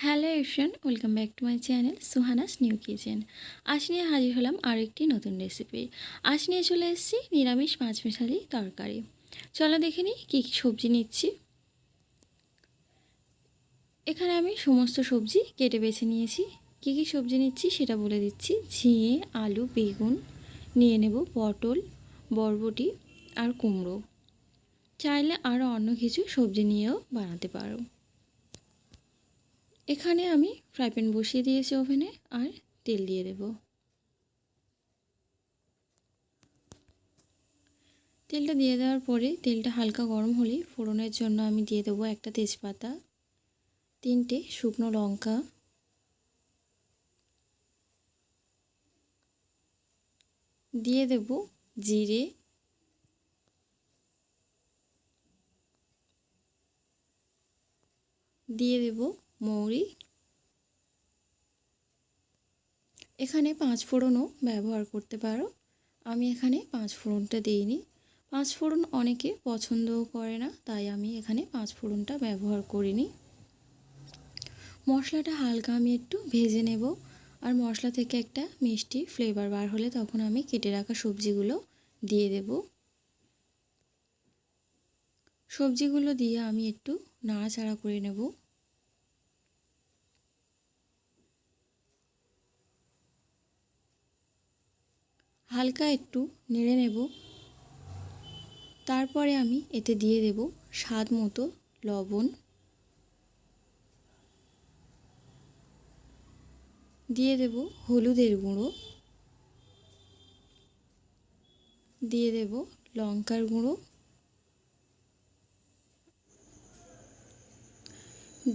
Hello everyone, welcome back to my channel Suhana's new kitchen. আজ নিয়ে হাজির হলাম আরও একটি নতুন রেসিপি। আজ নিয়ে চলে এসেছি নিরামিষ পাঁচমিশালি তরকারি। চলো দেখে নিই কী কী সবজি নিচ্ছি। এখানে আমি সমস্ত সবজি কেটে বেছে নিয়েছি। কী কী সবজি নিচ্ছি সেটা বলে দিচ্ছি। ঝিঙে, আলু, বেগুন নিয়ে নেব, পটল, বরবটি আর কুমড়ো। চাইলে আরও অন্য কিছু সবজি নিয়েও বানাতে পারো। এখানে আমি ফ্রাই প্যান বসিয়ে দিয়েছি ওভেনে, আর তেল দিয়ে দেব। তেলটা দিয়ে দেওয়ার পরে তেলটা হালকা গরম হলে ফোড়নের জন্য আমি দিয়ে দেবো একটা তেজপাতা, 3টে শুকনো লঙ্কা, দিয়ে দেব জিরে, দিয়ে দেব মৌরি। এখানে 5 ফোড়নও ব্যবহার করতে পারো, আমি এখানে 5 ফোড়নটা দিইনি। 5 ফোড়ন অনেকে পছন্দও করে না, তাই আমি এখানে 5 ফোড়নটা ব্যবহার করিনি। মশলাটা হালকা আমি একটু ভেজে নেব, আর মশলা থেকে একটা মিষ্টি ফ্লেভার বার হলে তখন আমি কেটে রাখা সবজিগুলো দিয়ে দেব। সবজিগুলো দিয়ে আমি একটু নাড়াচাড়া করে নেব। হালকা একটু নেড়ে নেব। তারপরে আমি এতে দিয়ে দেব স্বাদ মতো লবণ, দিয়ে দেব হলুদের গুঁড়ো, দিয়ে দেব লঙ্কার গুঁড়ো,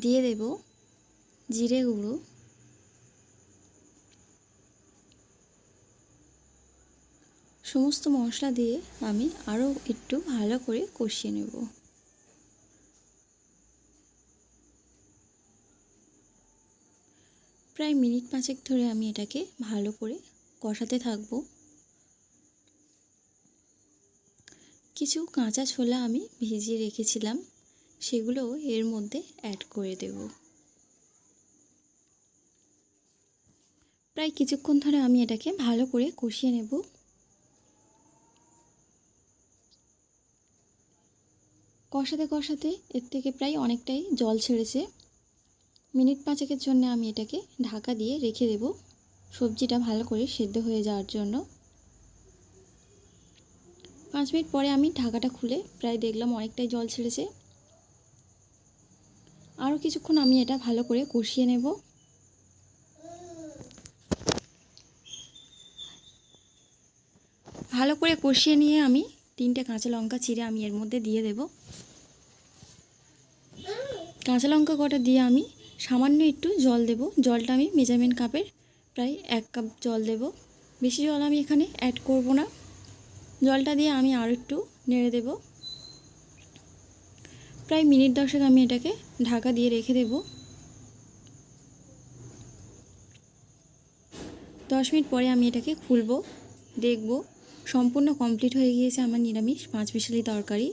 দিয়ে দেব জিরে গুঁড়ো, সমস্ত মশলা দিয়ে আমি আরও একটু ভালো করে কষিয়ে নেব। প্রায় মিনিট 5 ধরে আমি এটাকে ভালো করে কষাতে থাকব। কিছু কাঁচা ছোলা আমি ভিজিয়ে রেখেছিলাম, সেগুলো এর মধ্যে অ্যাড করে দেব। প্রায় কিছুক্ষণ ধরে আমি এটাকে ভালো করে কষিয়ে নেব। কষাতে কষাতে এর থেকে প্রায় অনেকটাই জল ছেড়েছে। মিনিট 5 জন্য আমি এটাকে ঢাকা দিয়ে রেখে দেব, সবজিটা ভালো করে সেদ্ধ হয়ে যাওয়ার জন্য। 5 মিনিট পরে আমি ঢাকাটা খুলে প্রায় দেখলাম অনেকটাই জল ছেড়েছে। আরও কিছুক্ষণ আমি এটা ভালো করে কষিয়ে নেব। ভালো করে কষিয়ে নিয়ে আমি 3টে কাঁচা লঙ্কা চিড়ে আমি এর মধ্যে দিয়ে দেব। কাঁচা লঙ্কা কটা দিয়ে আমি সামান্য একটু জল দেব। জলটা আমি মেজারমেন্ট কাপের প্রায় 1 কাপ জল দেব, বেশি জল আমি এখানে অ্যাড করব না। জলটা দিয়ে আমি আরও একটু নেড়ে দেব। প্রায় মিনিট 10 আমি এটাকে ঢাকা দিয়ে রেখে দেব। 10 মিনিট পরে আমি এটাকে খুলব, দেখব সম্পূর্ণ কমপ্লিট হয়ে গিয়েছে আমার নিরামিষ পাঁচমিশালি তরকারি।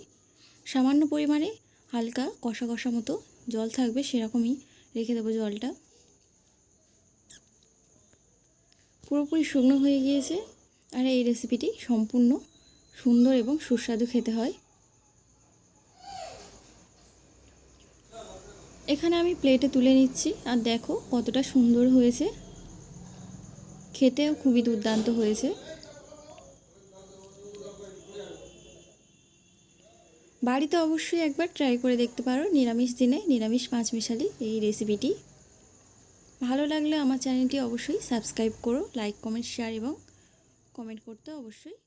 সামান্য পরিমাণে হালকা কষা কষা মতো জল থাকবে, সেরকমই রেখে দেবো জলটা। পুরোপুরি শুকনো হয়ে গিয়েছে, আর এই রেসিপিটি সম্পূর্ণ সুন্দর এবং সুস্বাদু খেতে হয়। এখানে আমি প্লেটে তুলে নিচ্ছি, আর দেখো কতটা সুন্দর হয়েছে, খেতেও খুবই দুর্দান্ত হয়েছে। বাড়িতে অবশ্যই একবার ট্রাই করে দেখতে পারো নিরামিষ দিনে নিরামিষ পাঁচমিশালি এই রেসিপিটি। ভালো লাগলে আমার চ্যানেলটি অবশ্যই সাবস্ক্রাইব করো, লাইক, কমেন্ট, শেয়ার এবং কমেন্ট করতে অবশ্যই